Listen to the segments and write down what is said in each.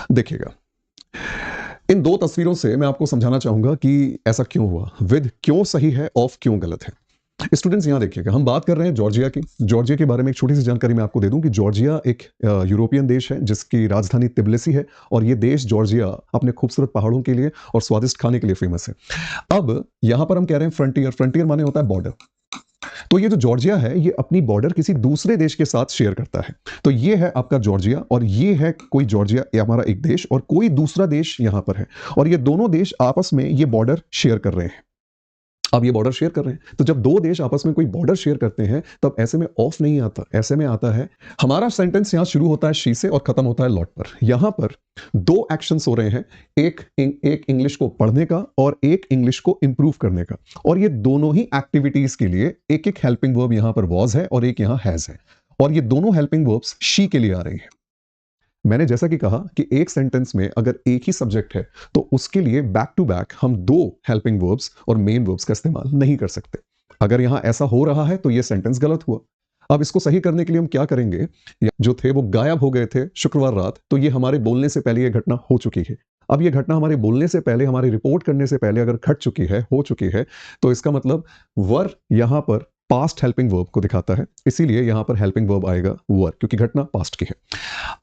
देखिएगा, इन दो तस्वीरों से मैं आपको समझाना चाहूंगा कि ऐसा क्यों हुआ, विद क्यों सही है, ऑफ क्यों गलत है। स्टूडेंट्स यहां देखिएगा, हम बात कर रहे हैं जॉर्जिया की। जॉर्जिया के बारे में एक छोटी सी जानकारी मैं आपको दे दूं कि जॉर्जिया एक यूरोपियन देश है जिसकी राजधानी तिब्लिसी है, और ये देश जॉर्जिया अपने खूबसूरत पहाड़ों के लिए और स्वादिष्ट खाने के लिए फेमस है। अब यहां पर हम कह रहे हैं फ्रंटियर, फ्रंटियर माने होता है बॉर्डर। तो ये जो जॉर्जिया है ये अपनी बॉर्डर किसी दूसरे देश के साथ शेयर करता है। तो ये है आपका जॉर्जिया, और ये है कोई जॉर्जिया, ये हमारा एक देश, और कोई दूसरा देश यहां पर है, और ये दोनों देश आपस में ये बॉर्डर शेयर कर रहे हैं। अब ये बॉर्डर शेयर कर रहे हैं, तो जब दो देश आपस में कोई बॉर्डर शेयर करते हैं तब ऐसे में ऑफ नहीं आता, ऐसे में आता है, हमारा सेंटेंस यहां शुरू होता है शी से और खत्म होता है लॉट पर। यहां पर दो एक्शंस हो रहे हैं, एक इंग्लिश को पढ़ने का और एक इंग्लिश को इंप्रूव करने का, और ये दोनों ही एक्टिविटीज के लिए एक एक हेल्पिंग वर्ब यहां पर वॉज है और एक यहां हैज है, और ये दोनों हेल्पिंग वर्ब्स शी के लिए आ रही है। मैंने जैसा कि कहा कि एक सेंटेंस में अगर एक ही सब्जेक्ट है तो उसके लिए बैक टू बैक हम दो हेल्पिंग वर्ब्स और मेन वर्ब्स का इस्तेमाल नहीं कर सकते। अगर यहां ऐसा हो रहा है तो यह सेंटेंस गलत हुआ। अब इसको सही करने के लिए हम क्या करेंगे, जो थे वो गायब हो गए थे शुक्रवार रात, तो ये हमारे बोलने से पहले ये घटना हो चुकी है। अब ये घटना हमारे बोलने से पहले, हमारी रिपोर्ट करने से पहले अगर घट चुकी है, हो चुकी है, तो इसका मतलब वर यहां पर पास्ट हेल्पिंग वर्ब को दिखाता है, इसीलिए यहां पर हेल्पिंग वर्ब आएगा वर, क्योंकि घटना पास्ट की है।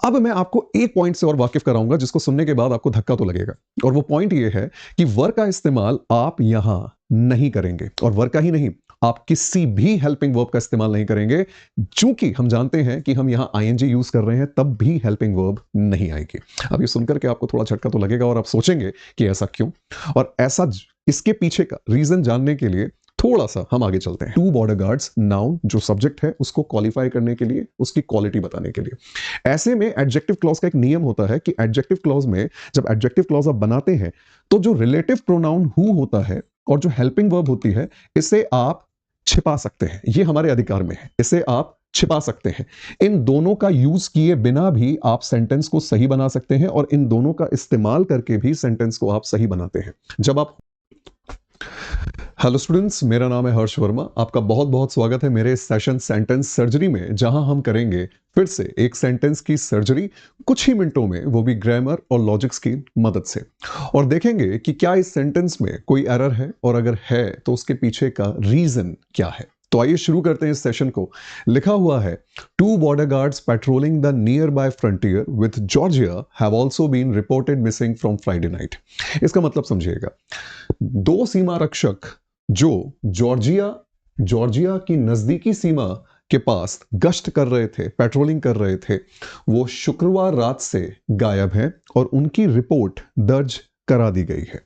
अब मैं आपको एक पॉइंट से और वाकिफ कराऊंगा जिसको सुनने के बाद आपको धक्का तो लगेगा, और वो पॉइंट ये है कि वर का इस्तेमाल आप यहां नहीं करेंगे, और वर का ही नहीं, आप किसी भी हेल्पिंग वर्ब का इस्तेमाल नहीं करेंगे, चूंकि हम जानते हैं कि हम यहां आईएनजी यूज कर रहे हैं, तब भी हेल्पिंग वर्ब नहीं आएगी। अब ये सुनकर के आपको थोड़ा झटका तो लगेगा और आप सोचेंगे कि ऐसा क्यों, और ऐसा इसके पीछे का रीजन जानने के लिए थोड़ा सा हम आगे चलते हैं। टू बॉर्डर गार्ड्स, नाउन जो सब्जेक्ट है उसको क्वालिफाई करने के लिए, उसकी क्वालिटी बताने के लिए। ऐसे में एडजेक्टिव क्लॉज का एक नियम होता है कि एडजेक्टिव क्लॉज में जब एडजेक्टिव क्लॉज आप बनाते हैं तो जो रिलेटिव प्रोनाउन हु होता है और जो हेल्पिंग वर्ब होती है, इसे आप छिपा सकते हैं, ये हमारे अधिकार में है, इसे आप छिपा सकते हैं। इन दोनों का यूज किए बिना भी आप सेंटेंस को सही बना सकते हैं, और इन दोनों का इस्तेमाल करके भी सेंटेंस को आप सही बनाते हैं। जब आप हेलो स्टूडेंट्स, मेरा नाम है हर्ष वर्मा। आपका बहुत बहुत स्वागत है मेरे सेशन सेंटेंस सर्जरी में, जहां हम करेंगे फिर से एक सेंटेंस की सर्जरी कुछ ही मिनटों में, वो भी ग्रामर और लॉजिक्स की मदद से, और देखेंगे कि क्या इस सेंटेंस में कोई एरर है, और अगर है तो उसके पीछे का रीजन क्या है। तो आइए शुरू करते हैं इस सेशन को। लिखा हुआ है, two border guards patrolling the nearby frontier with Georgia have also been reported missing from Friday night. इसका मतलब समझिएगा, दो सीमा रक्षक जो जॉर्जिया की नजदीकी सीमा के पास गश्त कर रहे थे, पेट्रोलिंग कर रहे थे, वो शुक्रवार रात से गायब हैं और उनकी रिपोर्ट दर्ज करा दी गई है।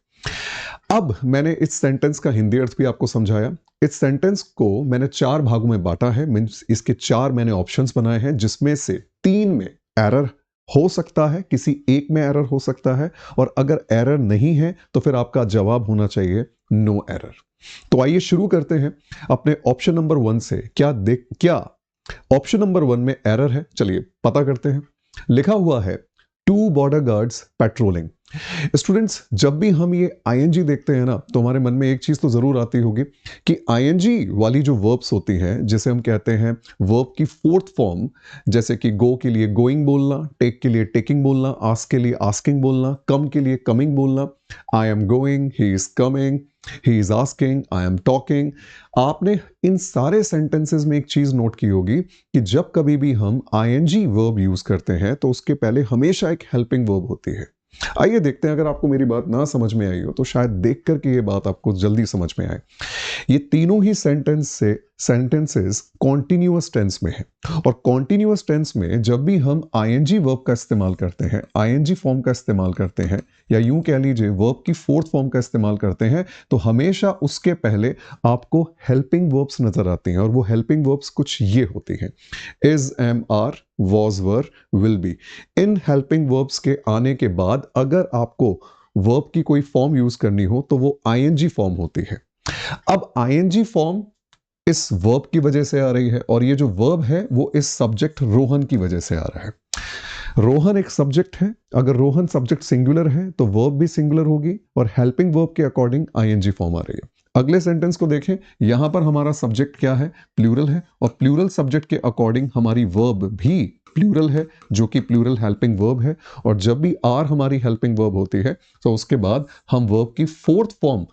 अब मैंने इस सेंटेंस का हिंदी अर्थ भी आपको समझाया। इस सेंटेंस को मैंने चार भागों में बांटा है, मींस इसके चार मैंने ऑप्शंस बनाए हैं, जिसमें से तीन में एरर हो सकता है, किसी एक में एरर हो सकता है, और अगर एरर नहीं है तो फिर आपका जवाब होना चाहिए नो एरर। तो आइए शुरू करते हैं अपने ऑप्शन नंबर 1 से। क्या ऑप्शन नंबर 1 में एरर है? चलिए पता करते हैं। लिखा हुआ है two border guards patrolling. Students, जब भी हम ये आईएनजी देखते हैं ना, तो हमारे मन में एक चीज तो जरूर आती होगी कि आईएनजी वाली जो वर्ब्स होती हैं, जिसे हम कहते हैं वर्ब की फोर्थ फॉर्म, जैसे कि गो के लिए गोइंग बोलना, टेक के लिए टेकिंग बोलना, आस्क के लिए आस्किंग बोलना, कम के लिए कमिंग बोलना, I am going, he is coming, he is asking, I am talking. आपने इन सारे सेंटेंसेस में एक चीज नोट की होगी कि जब कभी भी हम आईएनजी वर्ब यूज करते हैं तो उसके पहले हमेशा एक हेल्पिंग वर्ब होती है। आइए देखते हैं, अगर आपको मेरी बात ना समझ में आई हो तो शायद देख करके ये बात आपको जल्दी समझ में आए। ये तीनों ही सेंटेंसेस कॉन्टिन्यूअस टेंस में है, और कॉन्टिन्यूअस टेंस में जब भी हम आईएनजी वर्ब का इस्तेमाल करते हैं, आईएनजी फॉर्म का इस्तेमाल करते हैं, या यूं कह लीजिए वर्ब की फोर्थ फॉर्म का इस्तेमाल करते हैं, तो हमेशा उसके पहले आपको हेल्पिंग वर्ब्स नजर आती हैं, और वो हेल्पिंग वर्ब्स कुछ ये होती हैं, is, am, are, was, were, will be. इन हेल्पिंग वर्ब्स के आने के बाद अगर आपको वर्ब की कोई फॉर्म यूज करनी हो तो वो आईएनजी फॉर्म होती है। अब आईएनजी फॉर्म इस वर्ब की वजह से आ रही है, और ये जो वर्ब है वो इस सब्जेक्ट रोहन की वजह से आ रहा है। रोहन एक सब्जेक्ट है, अगर रोहन सब्जेक्ट सिंगुलर है तो वर्ब भी सिंगुलर होगी, और हेल्पिंग वर्ब के अकॉर्डिंग आईएनजी फॉर्म आ रही है। अगले सेंटेंस को देखें, यहां पर हमारा सब्जेक्ट क्या है? प्लूरल है, और प्लूरल सब्जेक्ट के अकॉर्डिंग हमारी वर्ब भी प्लूरल है जो कि प्लूरल हेल्पिंग वर्ब है, और जब भी आर हमारी हेल्पिंग वर्ब होती है तो उसके बाद हम वर्ब की फोर्थ फॉर्म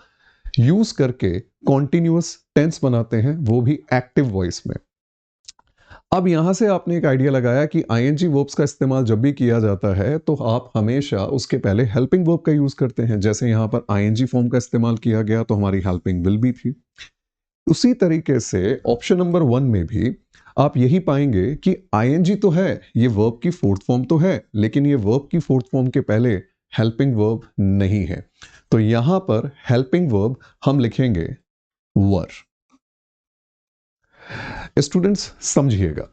यूज करके कॉन्टिन्यूअस टेंस बनाते हैं, वो भी एक्टिव वॉइस में। अब यहां से आपने एक आइडिया लगाया कि आईएनजी वर्ब्स का इस्तेमाल जब भी किया जाता है तो आप हमेशा उसके पहले हेल्पिंग वर्ब का यूज करते हैं। जैसे यहां पर आईएनजी फॉर्म का इस्तेमाल किया गया तो हमारी हेल्पिंग विल भी थी। उसी तरीके से ऑप्शन नंबर 1 में भी आप यही पाएंगे कि आईएनजी तो है, ये वर्ब की फोर्थ फॉर्म तो है, लेकिन ये वर्ब की फोर्थ फॉर्म के पहले हेल्पिंग वर्ब नहीं है। तो यहां पर हेल्पिंग वर्ब हम लिखेंगे वर। स्टूडेंट्स समझिएगा,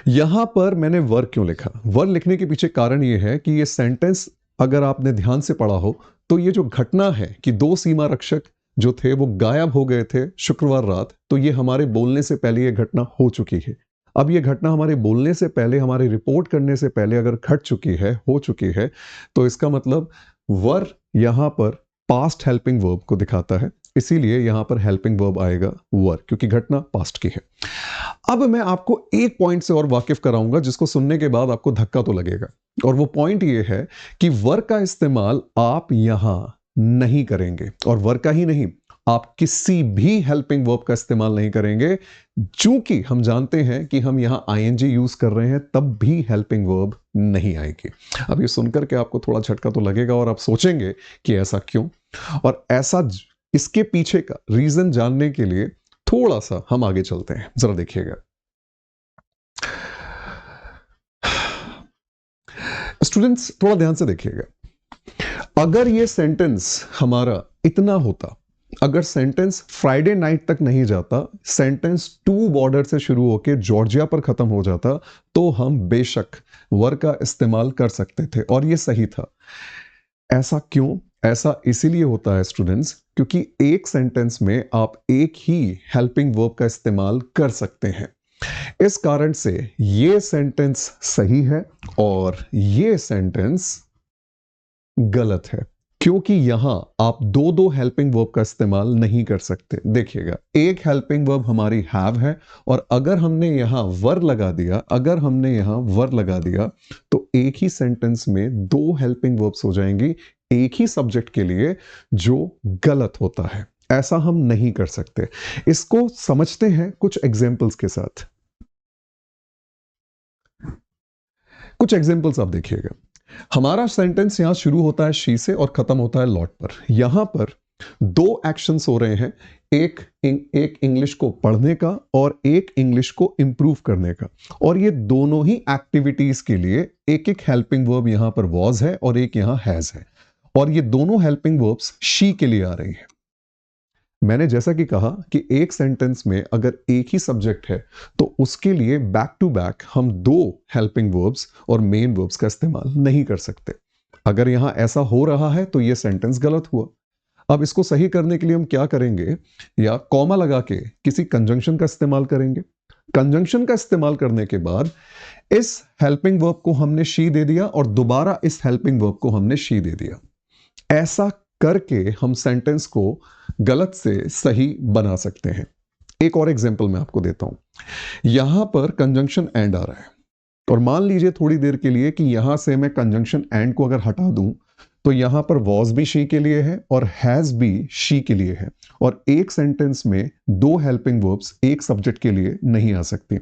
यहां पर मैंने वर क्यों लिखा। वर लिखने के पीछे कारण यह है कि यह सेंटेंस अगर आपने ध्यान से पढ़ा हो तो ये जो घटना है कि 2 सीमा रक्षक जो थे वो गायब हो गए थे शुक्रवार रात, तो ये हमारे बोलने से पहले ये घटना हो चुकी है। अब ये घटना हमारे बोलने से पहले, हमारे रिपोर्ट करने से पहले अगर घट चुकी है, हो चुकी है, तो इसका मतलब वर यहां पर पास्ट हेल्पिंग वर्ब को दिखाता है, इसीलिए यहां पर हेल्पिंग वर्ब आएगा वर, क्योंकि घटना पास्ट की है। अब मैं आपको एक पॉइंट से और वाकिफ कराऊंगा जिसको सुनने के बाद आपको धक्का तो लगेगा, और वो पॉइंट ये है कि वर का इस्तेमाल आप यहां नहीं करेंगे, और वर का ही नहीं, आप किसी भी हेल्पिंग वर्ब का इस्तेमाल नहीं करेंगे। चूंकि हम जानते हैं कि हम यहां आईएनजी यूज कर रहे हैं, तब भी हेल्पिंग वर्ब नहीं आएगी। अब ये सुनकर के आपको थोड़ा झटका तो लगेगा और आप सोचेंगे कि ऐसा क्यों, और ऐसा इसके पीछे का रीजन जानने के लिए थोड़ा सा हम आगे चलते हैं। जरा देखिएगा स्टूडेंट्स, थोड़ा ध्यान से देखिएगा। अगर ये सेंटेंस हमारा इतना होता, अगर सेंटेंस फ्राइडे नाइट तक नहीं जाता, सेंटेंस 2 बॉर्डर से शुरू होकर जॉर्जिया पर खत्म हो जाता, तो हम बेशक वर का इस्तेमाल कर सकते थे और ये सही था। ऐसा क्यों? ऐसा इसीलिए होता है स्टूडेंट्स, क्योंकि एक सेंटेंस में आप एक ही हेल्पिंग वर्ब का इस्तेमाल कर सकते हैं। इस कारण से ये सेंटेंस सही है और ये सेंटेंस गलत है, क्योंकि यहां आप दो हेल्पिंग वर्ब का इस्तेमाल नहीं कर सकते। देखिएगा, एक हेल्पिंग वर्ब हमारी हैव है, और अगर हमने यहां वर लगा दिया, अगर हमने यहां वर लगा दिया, तो एक ही सेंटेंस में 2 हेल्पिंग वर्ब्स हो जाएंगी एक ही सब्जेक्ट के लिए, जो गलत होता है। ऐसा हम नहीं कर सकते। इसको समझते हैं कुछ एग्जाम्पल्स के साथ। कुछ एग्जाम्पल्स आप देखिएगा। हमारा सेंटेंस यहां शुरू होता है शी से और खत्म होता है लॉट पर। यहां पर 2 एक्शंस हो रहे हैं, एक इंग्लिश को पढ़ने का और एक इंग्लिश को इंप्रूव करने का, और ये दोनों ही एक्टिविटीज के लिए एक एक हेल्पिंग वर्ब यहां पर वॉज है और एक यहां हैज है, और ये दोनों हेल्पिंग वर्ब्स शी के लिए आ रही है। मैंने जैसा कि कहा कि एक सेंटेंस में अगर एक ही सब्जेक्ट है तो उसके लिए बैक टू बैक हम 2 हेल्पिंग वर्ब्स और मेन वर्ब्स का इस्तेमाल नहीं कर सकते। अगर यहां ऐसा हो रहा है तो यह सेंटेंस गलत हुआ। अब इसको सही करने के लिए हम क्या करेंगे, या कॉमा लगा के किसी कंजंक्शन का इस्तेमाल करेंगे। कंजंक्शन का इस्तेमाल करने के बाद इस हेल्पिंग वर्ब को हमने शी दे दिया और दोबारा इस हेल्पिंग वर्ब को हमने शी दे दिया। ऐसा करके हम सेंटेंस को गलत से सही बना सकते हैं। एक और एग्जांपल मैं आपको देता हूं। यहां पर कंजंक्शन एंड आ रहा है, और मान लीजिए थोड़ी देर के लिए कि यहां से मैं कंजंक्शन एंड को अगर हटा दूं तो यहां पर वॉज भी शी के लिए है और हैज भी शी के लिए है, और एक सेंटेंस में 2 हेल्पिंग वर्ब्स एक सब्जेक्ट के लिए नहीं आ सकती।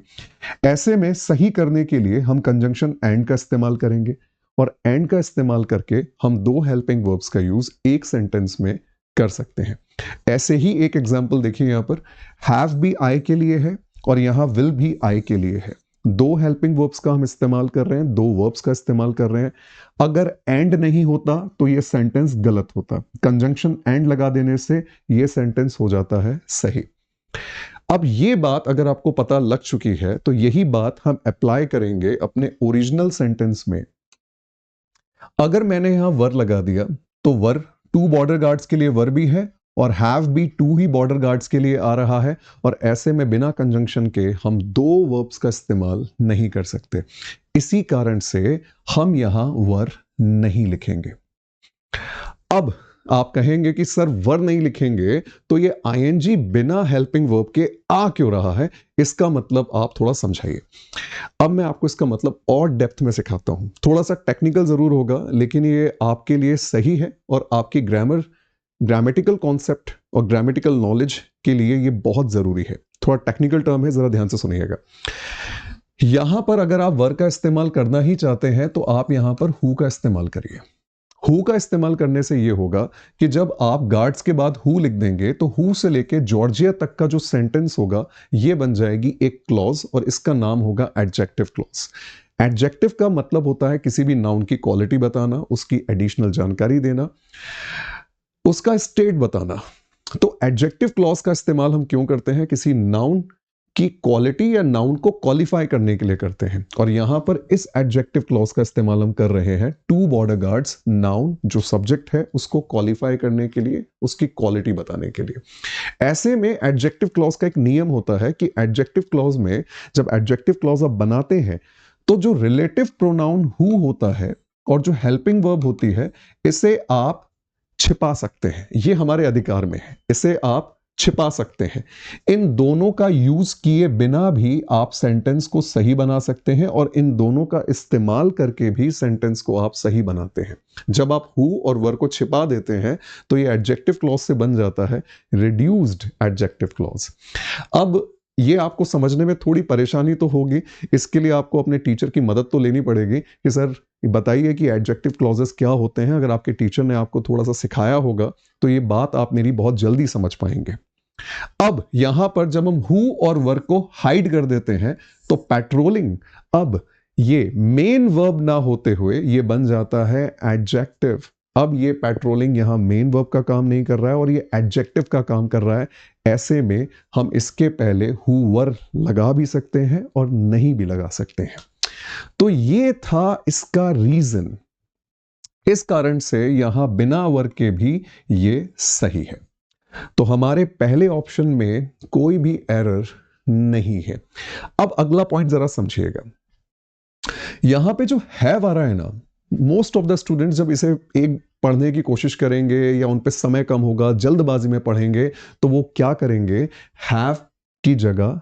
ऐसे में सही करने के लिए हम कंजंक्शन एंड का इस्तेमाल करेंगे, और एंड का इस्तेमाल करके हम 2 हेल्पिंग वर्ब्स का यूज एक सेंटेंस में कर सकते हैं। ऐसे ही एक एग्जांपल देखिए, यहां पर हैव भी आई के लिए है और यहां विल भी आई के लिए है। 2 हेल्पिंग वर्ब्स का हम इस्तेमाल कर रहे हैं, 2 वर्ब्स का इस्तेमाल कर रहे हैं। अगर एंड नहीं होता तो यह सेंटेंस गलत होता, कंजंक्शन एंड लगा देने से यह सेंटेंस हो जाता है सही। अब ये बात अगर आपको पता लग चुकी है तो यही बात हम अप्लाई करेंगे अपने ओरिजिनल सेंटेंस में। अगर मैंने यहां वर लगा दिया तो वर 2 बॉर्डर गार्ड्स के लिए वर भी है और हैव भी 2 ही बॉर्डर गार्ड्स के लिए आ रहा है, और ऐसे में बिना कंजंक्शन के हम 2 वर्ब्स का इस्तेमाल नहीं कर सकते। इसी कारण से हम यहां वर नहीं लिखेंगे। अब आप कहेंगे कि सर वर नहीं लिखेंगे तो ये आईएनजी बिना हेल्पिंग वर्ब के आ क्यों रहा है, इसका मतलब आप थोड़ा समझाइए। अब मैं आपको इसका मतलब और डेप्थ में सिखाता हूं, थोड़ा सा टेक्निकल जरूर होगा लेकिन ये आपके लिए सही है और आपकी ग्रामेटिकल कॉन्सेप्ट और ग्रामेटिकल नॉलेज के लिए ये बहुत जरूरी है। थोड़ा टेक्निकल टर्म है, जरा ध्यान से सुनिएगा। यहां पर अगर आप वर का इस्तेमाल करना ही चाहते हैं तो आप यहां पर हु का इस्तेमाल करिए। हु का इस्तेमाल करने से यह होगा कि जब आप गार्ड्स के बाद हु लिख देंगे तो हु से लेके जॉर्जिया तक का जो सेंटेंस होगा यह बन जाएगी एक क्लॉज और इसका नाम होगा एडजेक्टिव क्लॉज। एडजेक्टिव का मतलब होता है किसी भी नाउन की क्वालिटी बताना, उसकी एडिशनल जानकारी देना, उसका स्टेट बताना। तो एडजेक्टिव क्लॉज का इस्तेमाल हम क्यों करते हैं? किसी नाउन की क्वालिटी या नाउन को क्वालिफाई करने के लिए करते हैं। और यहां पर इस एडजेक्टिव क्लॉज का इस्तेमाल हम कर रहे हैं टू बॉर्डर गार्ड्स, नाउन जो सब्जेक्ट है उसको क्वालिफाई करने के लिए, उसकी क्वालिटी बताने के लिए। ऐसे में एडजेक्टिव क्लॉज का एक नियम होता है कि एडजेक्टिव क्लॉज में जब एडजेक्टिव क्लॉज आप बनाते हैं तो जो रिलेटिव प्रोनाउन हु होता है और जो हेल्पिंग वर्ब होती है, इसे आप छिपा सकते हैं। ये हमारे अधिकार में है, इसे आप छिपा सकते हैं। इन दोनों का यूज किए बिना भी आप सेंटेंस को सही बना सकते हैं और इन दोनों का इस्तेमाल करके भी सेंटेंस को आप सही बनाते हैं। जब आप हु और वर को छिपा देते हैं तो ये एडजेक्टिव क्लॉज से बन जाता है रिड्यूस्ड एडजेक्टिव क्लॉज। अब ये आपको समझने में थोड़ी परेशानी तो होगी, इसके लिए आपको अपने टीचर की मदद तो लेनी पड़ेगी कि सर बताइए कि एडजेक्टिव क्लॉजेस क्या होते हैं। अगर आपके टीचर ने आपको थोड़ा सा सिखाया होगा तो ये बात आप मेरी बहुत जल्दी समझ पाएंगे। अब यहां पर जब हम हु और वर को हाइड कर देते हैं तो पेट्रोलिंग, अब ये मेन वर्ब ना होते हुए ये बन जाता है एडजेक्टिव। अब ये पेट्रोलिंग यहां मेन वर्ब का काम नहीं कर रहा है और ये एडजेक्टिव का काम कर रहा है। ऐसे में हम इसके पहले हु वर लगा भी सकते हैं और नहीं भी लगा सकते हैं। तो ये था इसका रीजन। इस कारण से यहां बिना वर के भी ये सही है। तो हमारे पहले ऑप्शन में कोई भी एरर नहीं है। अब अगला पॉइंट जरा समझिएगा। यहां पे जो हैव आ रहा है ना, मोस्ट ऑफ द स्टूडेंट्स जब इसे एक पढ़ने की कोशिश करेंगे या उन पे समय कम होगा, जल्दबाजी में पढ़ेंगे, तो वो क्या करेंगे, हैव की जगह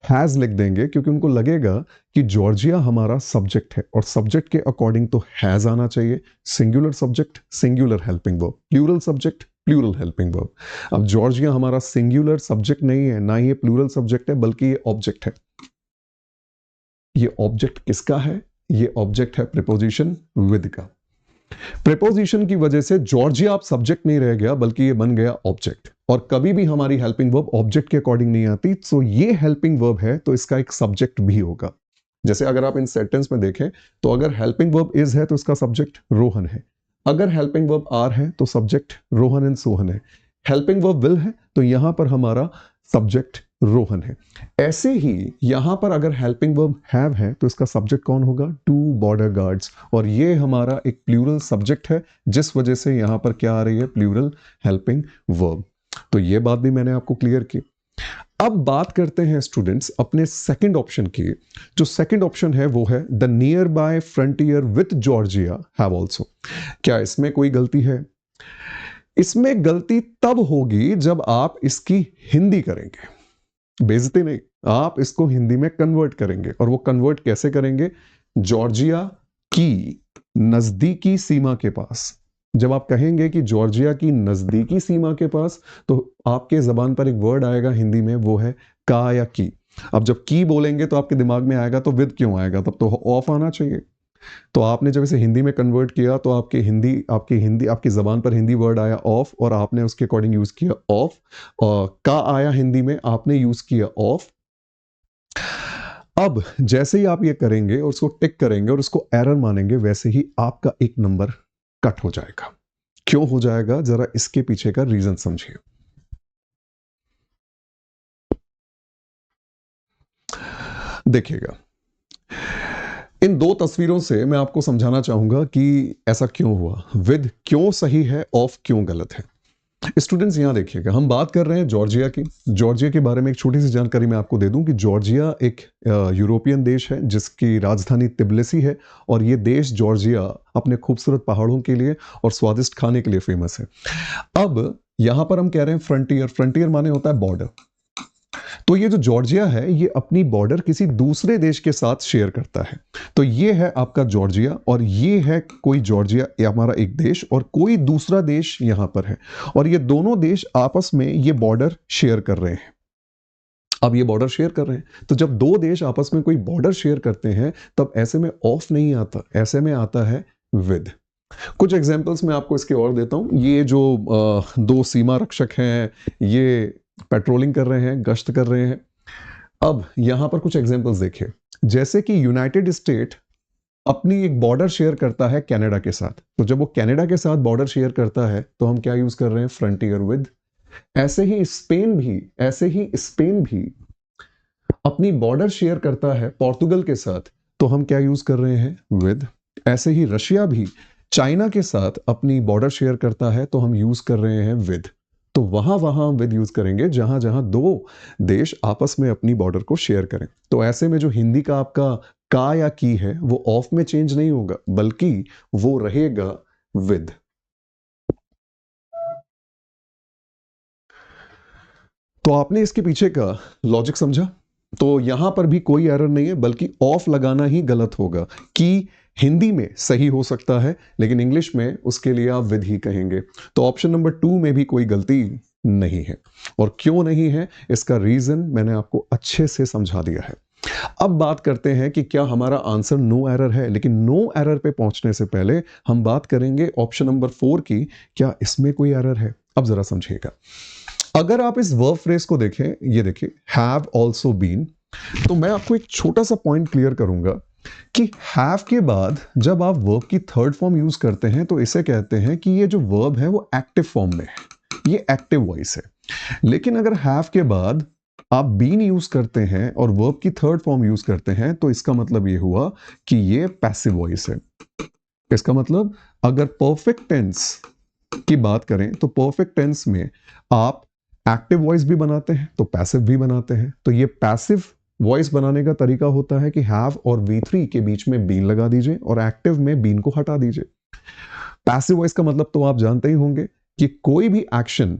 हैज लिख देंगे क्योंकि उनको लगेगा कि जॉर्जिया हमारा सब्जेक्ट है और सब्जेक्ट के अकॉर्डिंग तो हैज आना चाहिए। Singular subject singular helping verb, plural subject plural helping verb. अब जॉर्जिया हमारा सिंगुलर सब्जेक्ट नहीं है, ना ही ये प्लूरल सब्जेक्ट है, बल्कि ये ऑब्जेक्ट है। ये ऑब्जेक्ट किसका है? ये ऑब्जेक्ट है प्रीपोजिशन विद का। प्रीपोजिशन की वजह से जॉर्जिया आप सब्जेक्ट नहीं रह गया बल्कि ये बन गया ऑब्जेक्ट। और कभी भी हमारी हेल्पिंग वर्ब ऑब्जेक्ट के अकॉर्डिंग नहीं आती, तो ये हेल्पिंग वर्ब है तो इसका एक सब्जेक्ट भी होगा। जैसे अगर आप इन सेंटेंस में देखें तो अगर हेल्पिंग वर्ब इज है तो इसका सब्जेक्ट रोहन है, अगर हेल्पिंग वर्ब आर है तो सब्जेक्ट रोहन एंड सोहन है, हेल्पिंग वर्ब विल है तो यहां पर हमारा सब्जेक्ट रोहन है। ऐसे ही यहां पर अगर हेल्पिंग वर्ब हैव है तो इसका सब्जेक्ट कौन होगा? Two border guards. और ये हमारा एक प्लूरल सब्जेक्ट है जिस वजह से यहां पर क्या आ रही है? Plural helping verb. तो ये बात भी मैंने आपको क्लियर की। अब बात करते हैं स्टूडेंट्स अपने सेकंड ऑप्शन की। जो सेकंड ऑप्शन है वो है the nearby frontier with Georgia have also. क्या इसमें कोई गलती है? इसमें गलती तब होगी जब आप इसकी हिंदी करेंगे, बेइज्जती नहीं, आप इसको हिंदी में कन्वर्ट करेंगे। और वो कन्वर्ट कैसे करेंगे? जॉर्जिया की नजदीकी सीमा के पास। जब आप कहेंगे कि जॉर्जिया की नजदीकी सीमा के पास तो आपके जबान पर एक वर्ड आएगा हिंदी में, वो है का या की। अब जब की बोलेंगे तो आपके दिमाग में आएगा तो विद क्यों आएगा? तब तो ऑफ आना चाहिए। तो आपने जब इसे हिंदी में कन्वर्ट किया तो आपकी जबान पर हिंदी वर्ड आया ऑफ और आपने उसके अकॉर्डिंग यूज किया ऑफ। का आया हिंदी में, आपने यूज किया ऑफ। अब जैसे ही आप ये करेंगे और उसको टिक करेंगे और उसको एरर मानेंगे, वैसे ही आपका एक नंबर कट हो जाएगा। क्यों हो जाएगा? जरा इसके पीछे का रीजन समझिए। देखिएगा, इन दो तस्वीरों से मैं आपको समझाना चाहूंगा कि ऐसा क्यों हुआ। विद क्यों सही है, ऑफ क्यों गलत है। स्टूडेंट्स यहाँ देखिएगा, हम बात कर रहे हैं जॉर्जिया की। जॉर्जिया के बारे में एक छोटी सी जानकारी मैं आपको दे दूं कि जॉर्जिया एक यूरोपियन देश है जिसकी राजधानी तिब्लिसी है, और ये देश जॉर्जिया अपने खूबसूरत पहाड़ों के लिए और स्वादिष्ट खाने के लिए फेमस है। अब यहाँ पर हम कह रहे हैं फ्रंटियर। फ्रंटियर माने होता है बॉर्डर। तो ये जो जॉर्जिया है ये अपनी बॉर्डर किसी दूसरे देश के साथ शेयर करता है। तो ये है आपका जॉर्जिया, और ये है कोई जॉर्जिया, ये हमारा एक देश, और कोई दूसरा देश यहां पर है, और ये दोनों देश आपस में ये बॉर्डर शेयर कर रहे हैं। अब ये बॉर्डर शेयर कर रहे हैं, तो जब दो देश आपस में कोई बॉर्डर शेयर करते हैं तब ऐसे में ऑफ नहीं आता, ऐसे में आता है विद। कुछ एग्जांपल्स मैं आपको इसके और देता हूं। ये जो दो सीमा रक्षक हैं ये पेट्रोलिंग कर रहे हैं, गश्त कर रहे हैं। अब यहां पर कुछ एग्जांपल्स देखिए, जैसे कि यूनाइटेड स्टेट अपनी एक बॉर्डर शेयर करता है कनाडा के साथ, तो जब वो कनाडा के साथ बॉर्डर शेयर करता है तो हम क्या यूज कर रहे हैं, फ्रंटियर विद। ऐसे ही स्पेन भी अपनी बॉर्डर शेयर करता है पोर्तुगल के साथ, तो हम क्या यूज कर रहे हैं, विद। ऐसे ही रशिया भी चाइना के साथ अपनी बॉर्डर शेयर करता है तो हम यूज कर रहे हैं विद। तो वहां वहां हम विद यूज करेंगे जहां जहां दो देश आपस में अपनी बॉर्डर को शेयर करें। तो ऐसे में जो हिंदी का आपका का या की है वो ऑफ में चेंज नहीं होगा, बल्कि वो रहेगा विद। तो आपने इसके पीछे का लॉजिक समझा। तो यहां पर भी कोई एरर नहीं है, बल्कि ऑफ लगाना ही गलत होगा। कि हिंदी में सही हो सकता है, लेकिन इंग्लिश में उसके लिए आप विद ही कहेंगे। तो ऑप्शन नंबर 2 में भी कोई गलती नहीं है। और क्यों नहीं है, इसका रीजन मैंने आपको अच्छे से समझा दिया है। अब बात करते हैं कि क्या हमारा आंसर नो एरर है, लेकिन नो एरर पे पहुंचने से पहले हम बात करेंगे ऑप्शन नंबर 4 की, क्या इसमें कोई एरर है। अब जरा समझिएगा, अगर आप इस वर्ब फ्रेज को देखें, ये देखिए हैव ऑल्सो बीन, तो मैं आपको एक छोटा सा पॉइंट क्लियर करूंगा कि हैव के बाद जब आप वर्ब की थर्ड फॉर्म यूज करते हैं तो इसे कहते हैं कि ये जो वर्ब है वो एक्टिव फॉर्म में है, ये एक्टिव वॉइस है। लेकिन अगर हैव के बाद आप बीन यूज करते हैं और वर्ब की थर्ड फॉर्म यूज करते हैं तो इसका मतलब ये हुआ कि ये पैसिव वॉइस है। इसका मतलब अगर परफेक्ट टेंस की बात करें तो परफेक्ट टेंस में आप एक्टिव वॉइस भी बनाते हैं तो पैसिव भी बनाते हैं। तो ये पैसिव वॉइस बनाने का तरीका होता है कि हैव और V3 के बीच में बीन लगा दीजिए और एक्टिव में बीन को हटा दीजिए। पैसिव वॉइस का मतलब तो आप जानते ही होंगे कि कोई भी एक्शन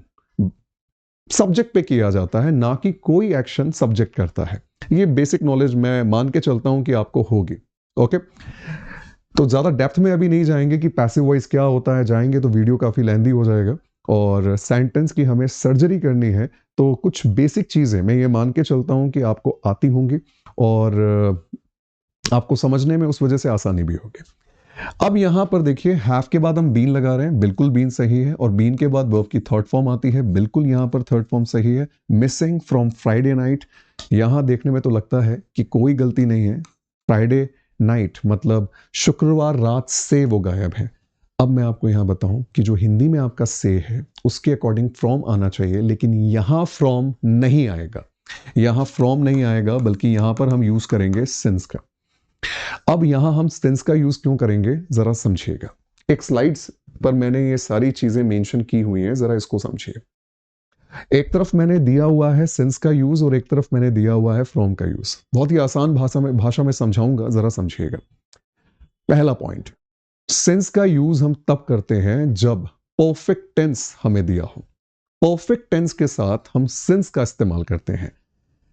सब्जेक्ट पे किया जाता है, ना कि कोई एक्शन सब्जेक्ट करता है। ये बेसिक नॉलेज मैं मान के चलता हूं कि आपको होगी। ओके, तो ज्यादा डेप्थ में अभी नहीं जाएंगे कि पैसिव वॉइस क्या होता है, जाएंगे तो वीडियो काफी लेंदी हो जाएगा और सेंटेंस की हमें सर्जरी करनी है। तो कुछ बेसिक चीजें मैं ये मान के चलता हूं कि आपको आती होंगी और आपको समझने में उस वजह से आसानी भी होगी। अब यहां पर देखिए, हैव के बाद हम बीन लगा रहे हैं, बिल्कुल बीन सही है, और बीन के बाद वर्ब की थर्ड फॉर्म आती है, बिल्कुल यहां पर थर्ड फॉर्म सही है। मिसिंग फ्रॉम फ्राइडे नाइट, यहां देखने में तो लगता है कि कोई गलती नहीं है। फ्राइडे नाइट मतलब शुक्रवार रात से वो गायब है। अब मैं आपको यहां बताऊं कि जो हिंदी में आपका से है उसके अकॉर्डिंग फ्रॉम आना चाहिए, लेकिन यहां फ्रॉम नहीं आएगा, यहां फ्रॉम नहीं आएगा, बल्कि यहां पर हम यूज करेंगे सिंस का। अब यहां हम सिंस का यूज क्यों करेंगे जरा समझिएगा। एक स्लाइड्स पर मैंने ये सारी चीजें मेंशन की हुई हैं, जरा इसको समझिए। एक तरफ मैंने दिया हुआ है सिंस का यूज और एक तरफ मैंने दिया हुआ है फ्रॉम का यूज। बहुत ही आसान भाषा में समझाऊंगा, जरा समझिएगा। पहला पॉइंट, सिंस का यूज हम तब करते हैं जब परफेक्ट टेंस हमें दिया हो। परफेक्ट टेंस के साथ हम सिंस का इस्तेमाल करते हैं।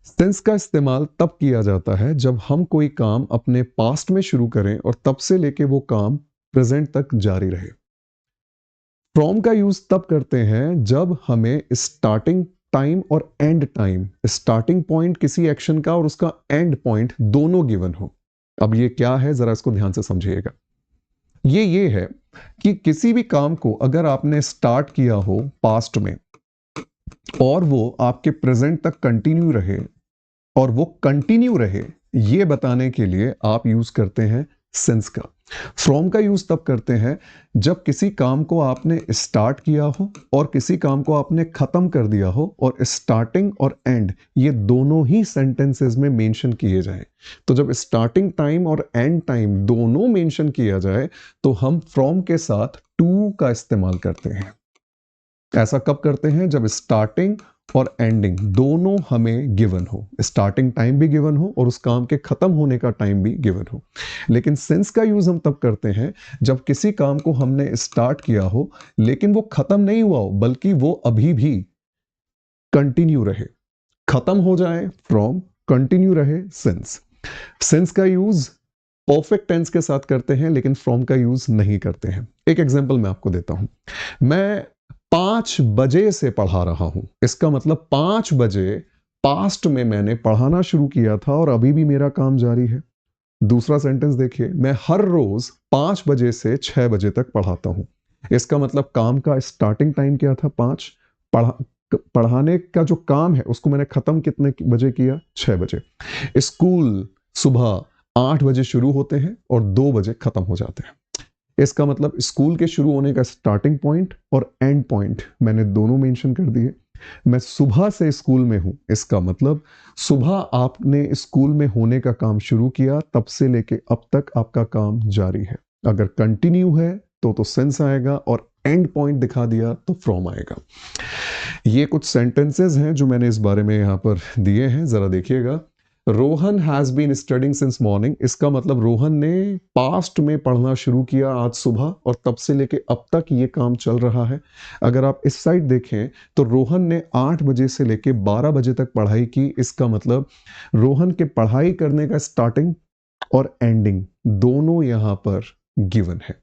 सिंस का इस्तेमाल तब किया जाता है जब हम कोई काम अपने पास्ट में शुरू करें और तब से लेके वो काम प्रेजेंट तक जारी रहे। फ्रॉम का यूज तब करते हैं जब हमें स्टार्टिंग टाइम और एंड टाइम, स्टार्टिंग पॉइंट किसी एक्शन का और उसका एंड पॉइंट दोनों गिवन हो। अब ये क्या है जरा इसको ध्यान से समझिएगा। ये है कि किसी भी काम को अगर आपने स्टार्ट किया हो पास्ट में और वो आपके प्रेजेंट तक कंटिन्यू रहे, और वो कंटिन्यू रहे ये बताने के लिए आप यूज करते हैं सिंस का। फ्रॉम का यूज तब करते हैं जब किसी काम को आपने स्टार्ट किया हो और किसी काम को आपने खत्म कर दिया हो और स्टार्टिंग और एंड ये दोनों ही सेंटेंसेस में मेंशन किए जाए। तो जब स्टार्टिंग टाइम और एंड टाइम दोनों मेंशन किया जाए तो हम फ्रॉम के साथ टू का इस्तेमाल करते हैं। ऐसा कब करते हैं? जब स्टार्टिंग और एंडिंग दोनों हमें गिवन हो, स्टार्टिंग टाइम भी गिवन हो और उस काम के खत्म होने का टाइम भी गिवन हो। लेकिन सिंस का यूज हम तब करते हैं जब किसी काम को हमने स्टार्ट किया हो लेकिन वो खत्म नहीं हुआ हो, बल्कि वो अभी भी कंटिन्यू रहे। खत्म हो जाए फ्रॉम, कंटिन्यू रहे सिंस। सिंस का यूज परफेक्ट टेंस के साथ करते हैं लेकिन फ्रॉम का यूज नहीं करते हैं। एक एग्जांपल मैं आपको देता हूं। मैं 5 बजे से पढ़ा रहा हूं, इसका मतलब 5 बजे पास्ट में मैंने पढ़ाना शुरू किया था और अभी भी मेरा काम जारी है। दूसरा सेंटेंस देखिए, मैं हर रोज 5 बजे से 6 बजे तक पढ़ाता हूं। इसका मतलब काम का स्टार्टिंग टाइम क्या था? 5। पढ़ाने का जो काम है उसको मैंने खत्म कितने बजे किया? 6 बजे। स्कूल सुबह 8 बजे शुरू होते हैं और 2 बजे खत्म हो जाते हैं। इसका मतलब स्कूल के शुरू होने का स्टार्टिंग पॉइंट और एंड पॉइंट मैंने दोनों मेंशन कर दिए। मैं सुबह से स्कूल में हूं, इसका मतलब सुबह आपने स्कूल में होने का काम शुरू किया, तब से लेके अब तक आपका काम जारी है। अगर कंटिन्यू है तो सेंस आएगा और एंड पॉइंट दिखा दिया तो फ्रॉम आएगा। ये कुछ सेंटेंसेस हैं जो मैंने इस बारे में यहां पर दिए हैं, जरा देखिएगा। Rohan has been studying since morning, इसका मतलब रोहन ने पास्ट में पढ़ना शुरू किया आज सुबह और तब से लेके अब तक ये काम चल रहा है। अगर आप इस साइड देखें तो रोहन ने 8 बजे से लेके 12 बजे तक पढ़ाई की, इसका मतलब रोहन के पढ़ाई करने का स्टार्टिंग और एंडिंग दोनों यहां पर गिवन है।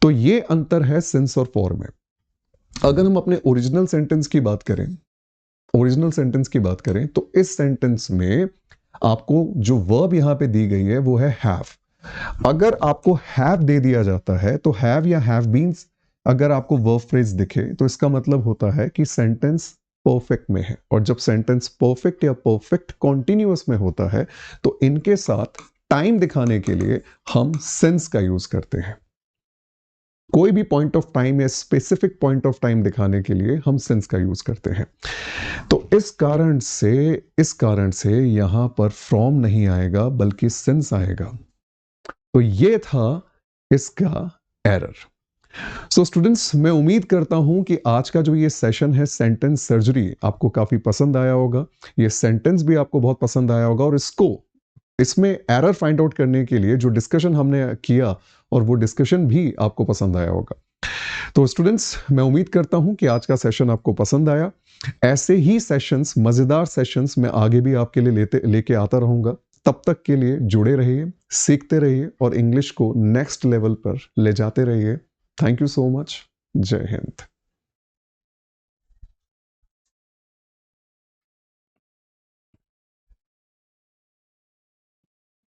तो ये अंतर है सिंस और फॉर में। अगर हम अपने ओरिजिनल सेंटेंस की बात करें, ओरिजिनल सेंटेंस की बात करें तो इस सेंटेंस में आपको जो वर्ब यहां पे दी गई है वो है हैव। अगर आपको हैव दे दिया जाता है तो हैव या हैव बीन अगर आपको वर्ब फ्रेज दिखे तो इसका मतलब होता है कि सेंटेंस परफेक्ट में है। और जब सेंटेंस परफेक्ट या परफेक्ट कॉन्टिन्यूअस में होता है तो इनके साथ टाइम दिखाने के लिए हम सिंस का यूज करते हैं। कोई भी पॉइंट ऑफ टाइम या स्पेसिफिक पॉइंट ऑफ टाइम दिखाने के लिए हम सिंस का यूज करते हैं। तो इस कारण से यहां पर फ्रॉम नहीं आएगा बल्कि सिंस आएगा। तो ये था इसका एरर। सो स्टूडेंट्स, मैं उम्मीद करता हूं कि आज का जो ये सेशन है सेंटेंस सर्जरी आपको काफी पसंद आया होगा। ये सेंटेंस भी आपको बहुत पसंद आया होगा और इसमें एरर फाइंड आउट करने के लिए जो डिस्कशन हमने किया और वो डिस्कशन भी आपको पसंद आया होगा। तो स्टूडेंट्स, मैं उम्मीद करता हूं कि आज का सेशन आपको पसंद आया। ऐसे ही सेशंस, मजेदार सेशंस मैं आगे भी आपके लिए लेके आता रहूंगा। तब तक के लिए जुड़े रहिए, सीखते रहिए और इंग्लिश को नेक्स्ट लेवल पर ले जाते रहिए। Thank you so much. जय हिंद।